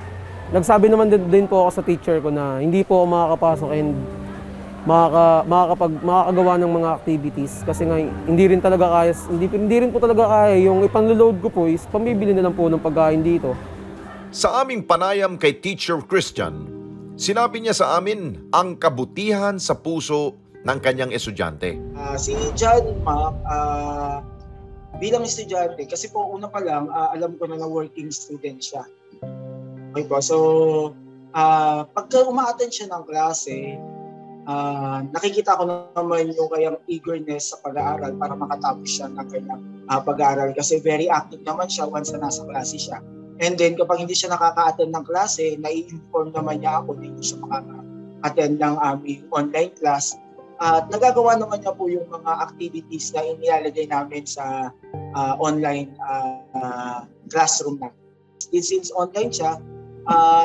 nagsabi naman din po ako sa teacher ko na hindi po ako makakapasok and makakagawa ng mga activities kasi nga hindi rin po talaga kaya yung ipanload ko po is pambibili na lang po ng pagkain dito. Sa aming panayam kay Teacher Christian, sinabi niya sa amin ang kabutihan sa puso ng kanyang estudyante. Si John Mac, bilang estudyante, kasi po una pa lang, alam ko na working student siya. Okay po, so pagka uma-attend siya ng klase, nakikita ko naman yung kayang eagerness sa pag-aaral para makatapos siya ng kanyang pag-aaral kasi very active naman siya once na nasa klase siya. And then kapag hindi siya nakaka-attend ng klase, nai-inform naman niya ako na hindi siya makaka-attend ng aming online class. At nagagawa naman niya po yung mga activities na inilalagay namin sa online classroom namin. Since online siya,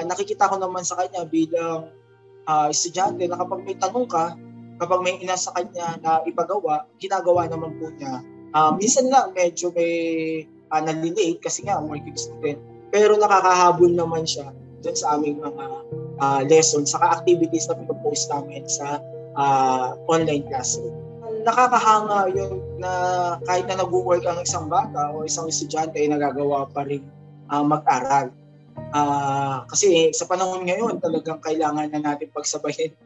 nakikita ko naman sa kanya bilang estudyante na kapag may tanong ka, kapag may inasa kanya na ipagawa, ginagawa naman po niya. Minsan lang medyo may nalilate kasi nga working student, pero nakakahabol naman siya dun sa aming mga lessons, saka activities na pinopost namin sa online classroom. Nakakahanga yun na kahit na nag-work ang isang bata o isang estudyante ay nagagawa pa rin mag-aral. Kasi sa panahon ngayon talagang kailangan na natin pagsabayin.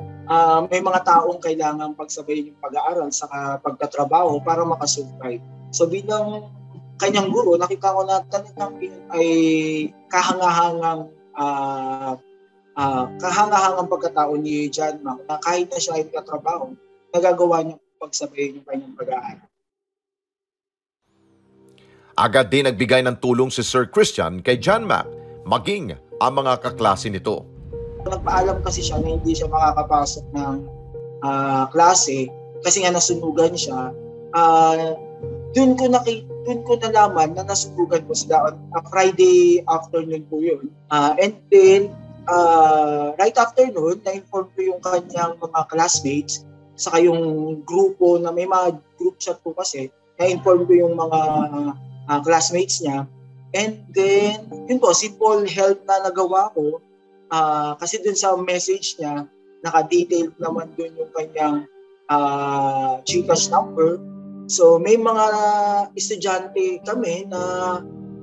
May mga taong kailangan pagsabayin yung pag-aaral sa pagtatrabaho para makasurvive. So bilang kanyang guro, nakita ko na talagang ay kahangahangang pagkatao ni John Mac na kahit na siya ay katrabaho, nagagawa niya pagsabayin yung kanyang pag-aaral. Agad din nagbigay ng tulong si Sir Christian kay John Mac, maging ang mga kaklase nito. Nagpaalam kasi siya na hindi siya makakapasok ng klase kasi nga nasunugan siya. Doon ko nalaman na nasunugan po sila on Friday afternoon po yun. And then, right after nun, na-inform ko yung kanyang mga classmates, saka yung grupo na may mga group chat po kasi, na-inform ko yung mga classmates niya. And then, yun po, simple help na nagawa ko. Kasi dun sa message niya, naka-detailed naman dun yung kanyang GCash number. So may mga estudyante kami na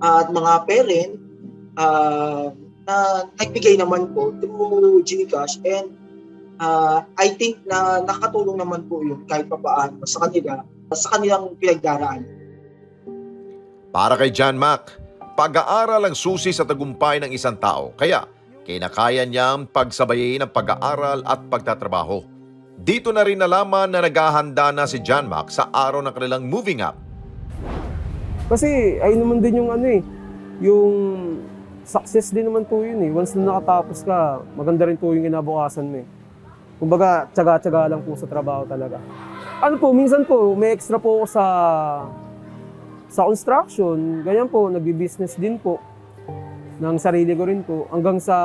at mga parent na nagbigay naman po through GCash, and I think na nakatulong naman po yun kahit papaano sa kanilang pinagdaraan. Para kay John Mac, pag-aaral ang susi sa tagumpay ng isang tao. Kaya kinakaya niyang pagsabayin ang pag-aaral at pagtatrabaho. Dito na rin nalaman na naghahanda na si John Mac sa araw ng kanilang moving up. Kasi ay naman din yung yung success din naman po yun eh. Once na nakatapos ka, maganda rin po yung kinabukasan mo eh. Kumbaga, tsaga-tsaga lang po sa trabaho talaga. Minsan po, may extra po ako sa construction. Ganyan po, nagbi-business din po. Ng sarili ko rin po. Hanggang sa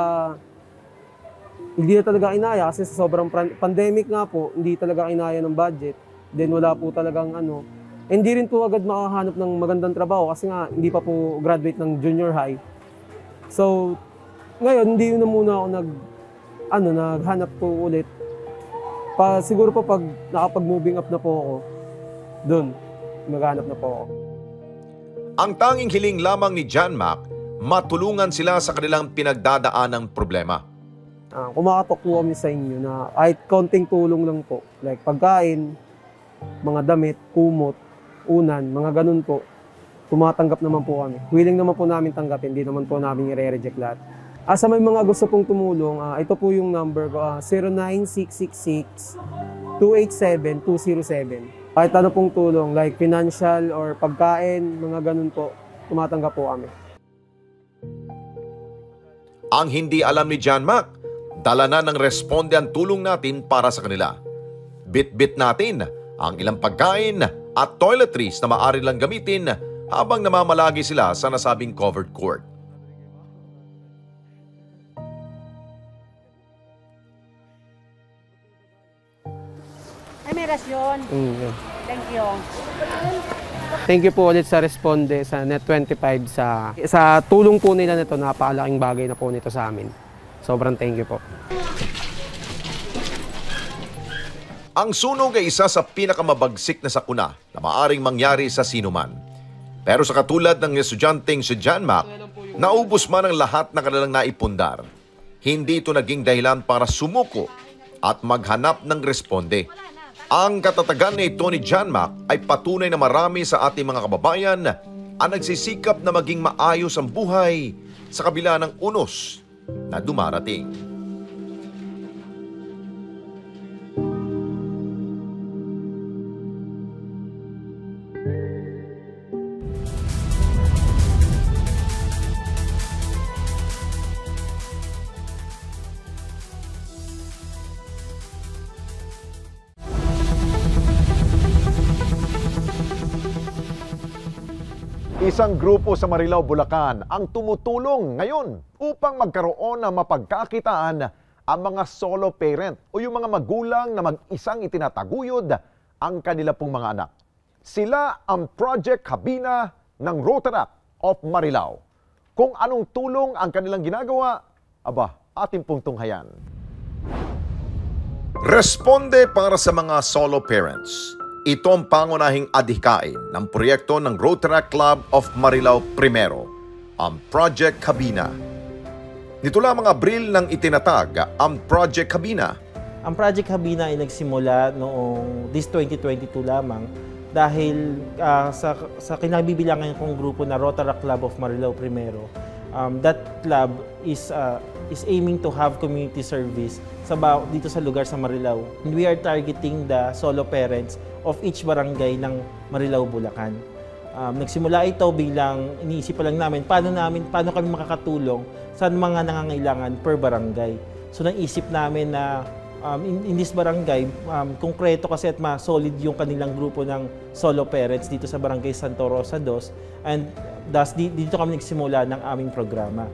hindi na talaga inaya kasi sa sobrang pandemic nga po, hindi talaga inaya ng budget. Then wala po talagang hindi rin po agad makahanap ng magandang trabaho kasi nga hindi pa po graduate ng junior high. So, ngayon hindi na muna ako naghanap po ulit. Siguro po pag nakapag-moving up na po ako, doon, maghanap na po ako. Ang tanging hiling lamang ni John Mac, matulungan sila sa kanilang pinagdadaanang problema. Kumakatok po kami sa inyo na kahit konting tulong lang po. Like pagkain, mga damit, kumot, unan, mga ganun po. Tumatanggap naman po kami. Willing naman po namin tanggapin, hindi naman po namin i-reject lahat. Sa may mga gusto pong tumulong, ito po yung number ko, 09666-287-207. Kahit ano pong tulong, like financial or pagkain, mga ganun po, tumatanggap po kami. Ang hindi alam ni John Mac, dala na ng responde ang tulong natin para sa kanila. Bit-bit natin ang ilang pagkain at toiletries na maaari lang gamitin habang namamalagi sila sa nasabing covered court. Ay, may rasyon. Thank you. Thank you po ulit sa responde sa Net25 sa tulong po nila nito. Napakalaking bagay na po nito sa amin. Sobrang thank you po. Ang sunog ay isa sa pinakamabagsik na sakuna na maaring mangyari sa sinuman. Pero sa katulad ng estudyanteng si John Mac, naubos man ang lahat na kanilang naipundar. Hindi ito naging dahilan para sumuko at maghanap ng responde. Ang katatagan nito ni John Mac ay patunay na marami sa ating mga kababayan ang nagsisikap na maging maayos ang buhay sa kabila ng unos na dumarating. Isang grupo sa Marilao, Bulacan ang tumutulong ngayon upang magkaroon ng mapagkakitaan ang mga solo parent o yung mga magulang na mag-isang itinataguyod ang kanila pong mga anak. Sila ang Project Habina ng Rotaract of Marilao. Kung anong tulong ang kanilang ginagawa, ating pong tunghayan. Responde para sa mga solo parents. Ito ang pangunahing adhikain ng proyekto ng Rotaract Club of Marilao Primero, ang Project Habina. Nito lamang Abril nang itinatag ang Project Habina. Ang Project Habina ay nagsimula noong this 2022 lamang dahil sa kinabibilangan kong grupo na Rotaract Club of Marilao Primero. That club is aiming to have community service dito sa lugar sa Marilao. And we are targeting the solo parents of each barangay ng Marilao, Bulacan. Nagsimula ito bilang iniisip pa lang namin paano kami makakatulong sa mga nangangailangan per barangay. So naisip namin na in this barangay, konkreto kasi at solid yung kanilang grupo ng solo parents dito sa barangay Santa Rosa 2, and thus dito kami nagsimula ng aming programa.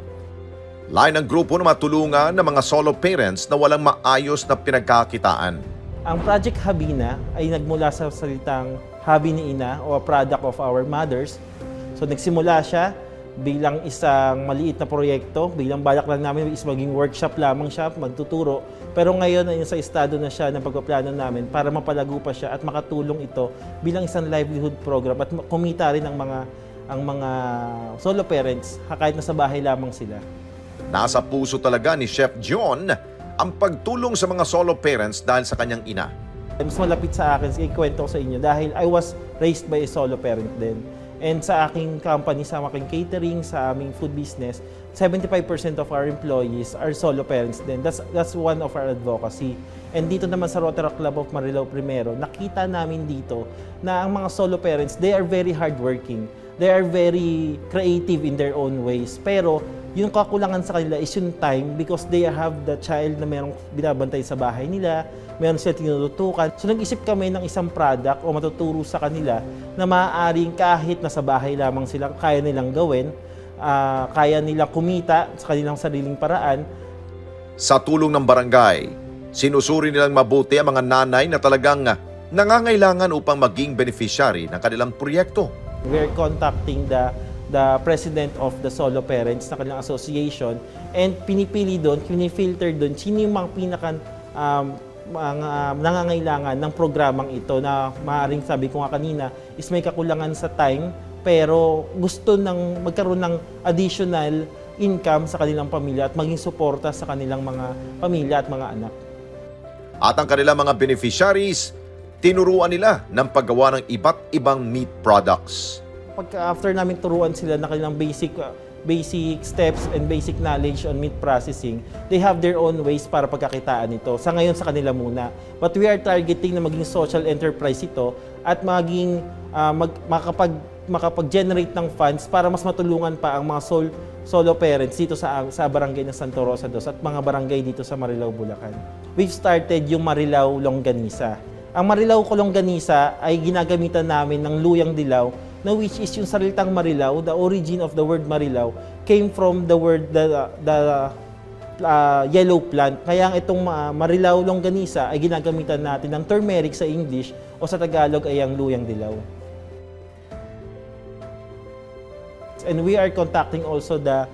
Lain ng grupo na matulungan ng mga solo parents na walang maayos na pinagkakitaan. Ang Project Habina ay nagmula sa salitang habi ni ina o a product of our mothers. So nagsimula siya bilang isang maliit na proyekto, bilang balak lang namin is maging workshop lamang siya, magtuturo. Pero ngayon ay sa estado na siya ng pagpaplano namin para mapalago pa siya at makatulong ito bilang isang livelihood program at kumita rin ang mga solo parents kahit nasa bahay lamang sila. Nasa puso talaga ni Chef John ang pagtulong sa mga solo parents dahil sa kanyang ina. Mas malapit sa akin, ikwento ko sa inyo dahil I was raised by a solo parent din. And sa aking company, sa aking catering, sa aming food business, 75% of our employees are solo parents din. That's one of our advocacy. And dito naman sa Rotary Club of Marilao Primero, nakita namin dito na ang mga solo parents, they are very hardworking. They are very creative in their own ways. Pero yung kakulangan sa kanila is yung time because they have the child na merong binabantay sa bahay nila, meron sila tinututukan. So nag-isip kami ng isang product o matuturo sa kanila na maaaring kahit nasa bahay lamang sila, kaya nilang gawin, kaya nilang kumita sa kanilang sariling paraan. Sa tulong ng barangay, sinusuri nilang mabuti ang mga nanay na talagang nangangailangan upang maging beneficiary ng kanilang proyekto. We are contacting the president of the solo parents na kanilang association and pinipili doon, pinifilter doon, sino yung mga nangangailangan ng programang ito na maaaring sabi ko nga kanina is may kakulangan sa time pero gusto ng magkaroon ng additional income sa kanilang pamilya at maging suporta sa kanilang mga pamilya at mga anak. At ang kanilang mga beneficiaries, tinuruan nila ng paggawa ng iba't ibang meat products. After namin turuan sila na kanilang basic steps and basic knowledge on meat processing, they have their own ways para pagkakitaan ito. Sa ngayon sa kanila muna. But we are targeting na maging social enterprise ito at maging makapag-generate ng funds para mas matulungan pa ang mga solo parents dito sa barangay ng Santa Rosa dos at mga barangay dito sa Marilao, Bulacan. We've started yung Marilao Longganisa. Ang Marilao Longganisa ay ginagamitan namin ng luyang dilaw na which is yung salitang Marilao, the origin of the word Marilao came from the word yellow plant. Kaya itong Marilao Longganisa ay ginagamitan natin ng turmeric sa English o sa Tagalog ay ang luyang dilaw. And we are contacting also the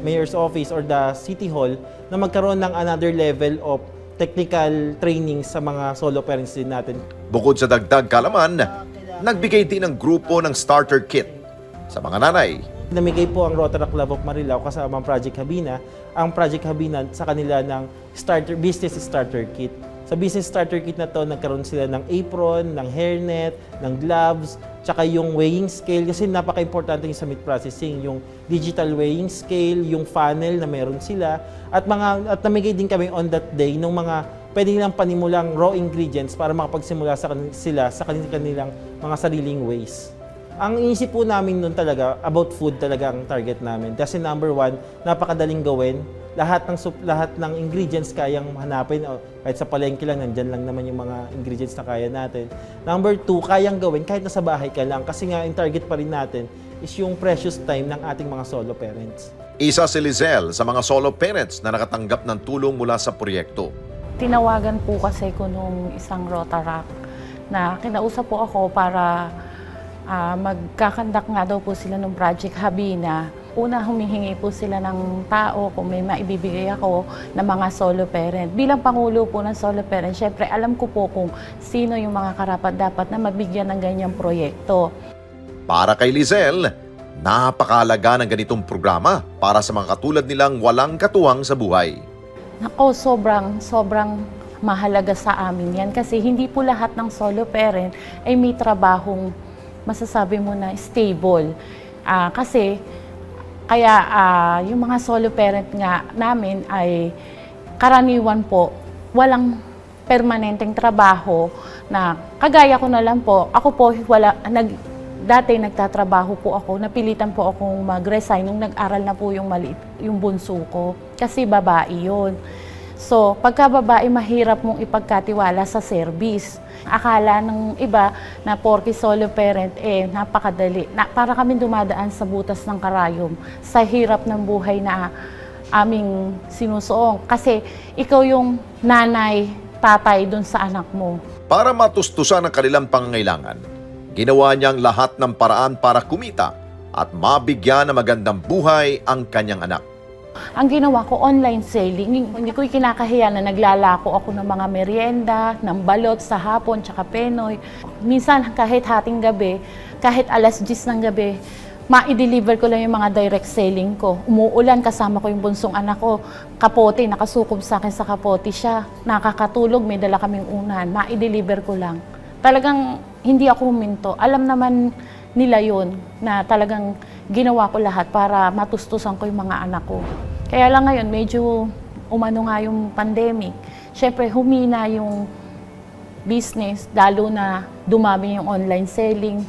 mayor's office or the city hall na magkaroon ng another level of technical training sa mga solo parents din natin. Bukod sa dagdag kalaman, nagbigay din ng grupo ng starter kit sa mga nanay. Namigay po ang Rotary Club of Marilao kasama ang Project Habina. Ang Project Habina sa kanila ng business starter kit. Sa business starter kit na to, nagkaroon sila ng apron, ng hairnet, ng gloves, tsaka yung weighing scale kasi napaka-importante yung sa meat processing, yung digital weighing scale, yung funnel na meron sila at namigay din kami on that day ng mga pwede nilang panimulang raw ingredients para makapagsimula sila sa kanilang mga sariling ways. Ang inisip po namin nun talaga, about food talaga ang target namin. Kasi number one, napakadaling gawin. Lahat ng ingredients kayang hanapin. Kahit sa palengke lang, nandyan lang naman yung mga ingredients na kaya natin. Number two, kayang gawin kahit nasa bahay ka lang. Kasi nga, yung target pa rin natin is yung precious time ng ating mga solo parents. Isa si Lizelle sa mga solo parents na nakatanggap ng tulong mula sa proyekto. Tinawagan po kasi ko nung isang Rotaract na kinausap po ako para magkakandak nga daw po sila ng Project Habina. Una, humihingi po sila ng tao kung may maibibigay ako ng mga solo parent. Bilang Pangulo po ng solo parent, syempre alam ko po kung sino yung mga karapat-dapat na mabigyan ng ganyang proyekto. Para kay Lizelle, napakahalaga ng ganitong programa para sa mga katulad nilang walang katuwang sa buhay. Ako, sobrang mahalaga sa amin yan kasi hindi po lahat ng solo parent ay may trabahong masasabi mo na stable. Kaya yung mga solo parent nga namin ay karaniwan po walang permanenteng trabaho na kagaya ko na lang po. Ako po dati nagtatrabaho po ako, napilitan po akong mag-resign nung nag-aral na po yung bunso ko kasi babae yun. So, pagka babae, mahirap mong ipagkatiwala sa service. Akala ng iba na porke solo parent, napakadali. Para kami dumadaan sa butas ng karayom, sa hirap ng buhay na aming sinusuong. Kasi ikaw yung nanay, tatay dun sa anak mo. Para matustusan ang kanilang pangangailangan, ginawa niyang lahat ng paraan para kumita at mabigyan ng magandang buhay ang kanyang anak. Ang ginawa ko, online selling. Hindi ko kinakahiya na naglalako ako ng mga merienda, ng balot sa hapon, tsaka penoy. Minsan kahit hating gabi, kahit alas 10 ng gabi, ma-deliver ko lang yung mga direct selling ko. Umuulan, kasama ko yung bunsong anak ko. Kapote, nakasukob sa akin sa kapote siya. Nakakatulog, may dala kaming unan. Ma-deliver ko lang. Talagang hindi ako huminto. Alam naman nila yun na talagang ginawa ko lahat para matustusan ko yung mga anak ko. Kaya lang ngayon, medyo umano nga yung pandemic. Siyempre, humina yung business, lalo na dumami yung online selling.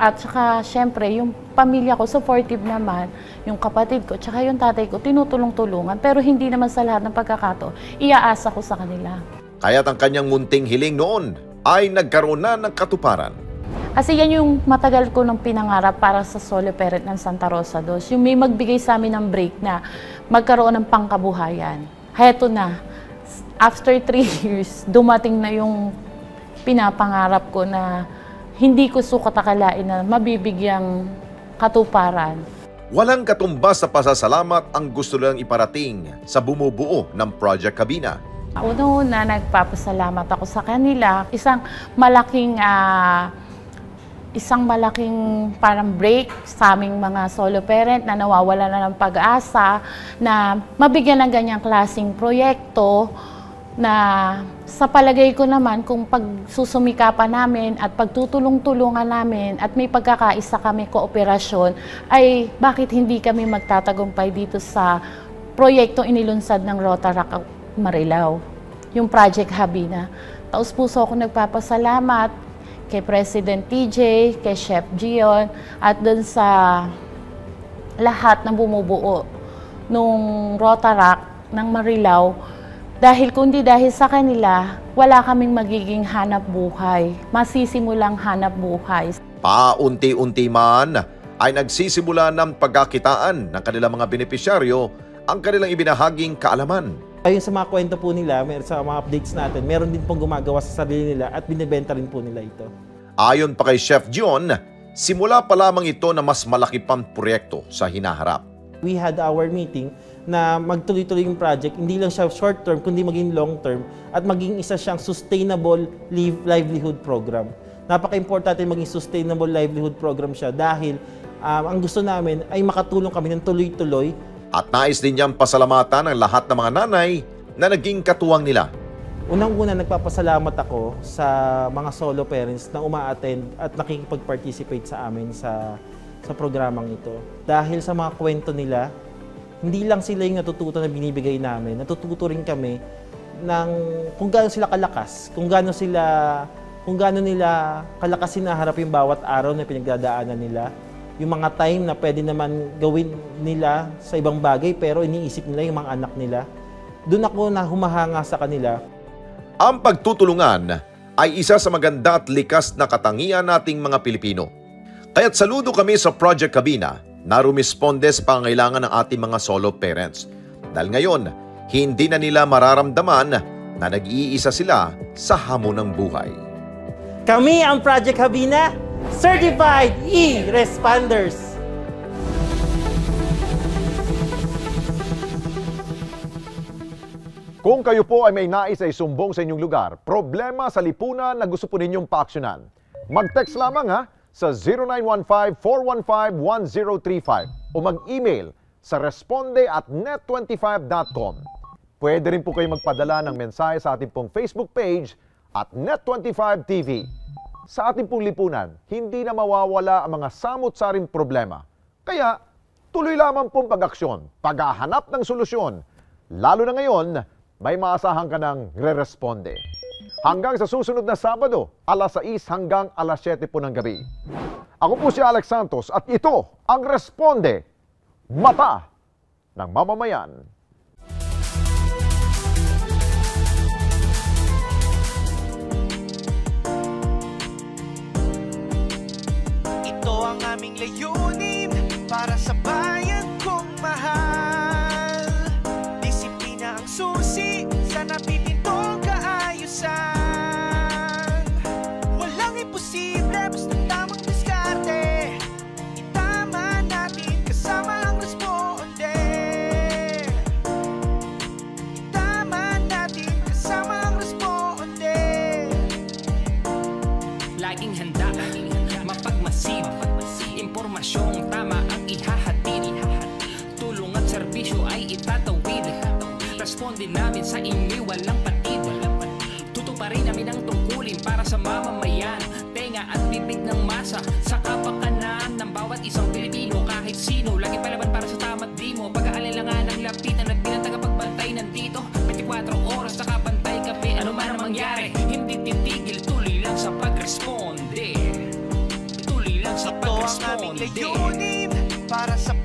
At saka, siyempre, yung pamilya ko, supportive naman, yung kapatid ko, tsaka yung tatay ko, tinutulong-tulungan. Pero hindi naman sa lahat ng pagkakataon, iaasa ko sa kanila. Kaya't ang kanyang munting hiling noon ay nagkaroon na ng katuparan. Kasi yan yung matagal ko nung pinangarap para sa solo parent ng Santa Rosa Dos. Yung may magbigay sa amin ng break na magkaroon ng pangkabuhayan. Heto na, after 3 years, dumating na yung pinapangarap ko na hindi ko sukat akalain na mabibigyang katuparan. Walang katumbas sa pasasalamat ang gusto lang iparating sa bumubuo ng Project Cabina. Una, nagpapasalamat ako sa kanila. Isang malaking parang break sa aming mga solo parent na nawawala na ng pag-asa na mabigyan ng ganyang klaseng proyekto na sa palagay ko naman kung pagsusumikapan namin at pagtutulong-tulungan namin at may pagkakaisa kami kooperasyon ay bakit hindi kami magtatagumpay dito sa proyektong inilunsad ng Rotaract Marilao, yung Project Habina. Taos-puso ako nagpapasalamat kay President TJ, kay Chef Gion, at dun sa lahat ng bumubuo nung Rotaract ng Marilao. Dahil kundi dahil sa kanila, wala kaming magiging hanap buhay. Masisimulang hanap buhay. Paunti-unti man ay nagsisimula ng pagkakitaan ng kanilang mga benepisyaryo ang kanilang ibinahaging kaalaman. Ayon sa mga kwento po nila, sa mga updates natin, meron din pong gumagawa sa sarili nila at binibenta rin po nila ito. Ayon pa kay Chef John, simula pa lamang ito na mas malaki pang proyekto sa hinaharap. We had our meeting na magtuloy-tuloy yung project, hindi lang siya short term, kundi maging long term at maging isa siyang sustainable livelihood program. Napaka-importante maging sustainable livelihood program siya dahil ang gusto namin ay makatulong kami ng tuloy-tuloy. At nais din niyang pasalamatan ang lahat ng mga nanay na naging katuwang nila. Unang-una, nagpapasalamat ako sa mga solo parents na uma-attend at nakikipag-participate sa amin sa programang ito. Dahil sa mga kwento nila, hindi lang sila yung natututo na binibigay namin, natututo rin kami ng kung gaano sila kalakas, kung gaano nila kalakasin na harap yung bawat araw na pinagdadaanan nila. Yung mga time na pwede naman gawin nila sa ibang bagay pero iniisip nila yung mga anak nila. Doon ako na humahanga sa kanila. Ang pagtutulungan ay isa sa maganda at likas na katangian nating mga Pilipino. Kaya't saludo kami sa Project Cabina na rumisponde sa pangangailangan ng ating mga solo parents. Dahil ngayon, hindi na nila mararamdaman na nag-iisa sila sa hamon ng buhay. Kami ang Project Cabina, Certified E-Responders! Kung kayo po ay may nais ay sumbong sa inyong lugar, problema sa lipunan na gusto po ninyong paaksyonan, mag-text lamang sa 0915-415-1035 o mag-email sa responde@net25.com. Pwede rin po kayo magpadala ng mensahe sa ating pong Facebook page at Net25TV. Sa ating pong lipunan, hindi na mawawala ang mga samot-saring problema. Kaya, tuloy lamang pong pag-aksyon, paghahanap ng solusyon. Lalo na ngayon, may maasahan ka ng re-responde. Hanggang sa susunod na Sabado, alas 6 hanggang alas 7 po ng gabi. Ako po si Alex Santos at ito ang Responde, Mata ng Mamamayan. Ito ang aming layunin para sa bayan kong mahal. Responde namin sa inyo, walang patid. Tutuparin namin ang tungkulin para sa mamamayan. Tenga at bibig ng masa sa kapakanan ng bawat isang Pilipino. Kahit sino, lagi palaban para sa tama't di mo. Pag-aalinlangan ng lapitan at bilang tagapagbantay nandito 24 oras nakabantay kape. Ano man ang mangyari, hindi titigil. Tuloy lang sa pagresponde. Tuloy lang sa pagresponde. Ito ang aming layunin para sa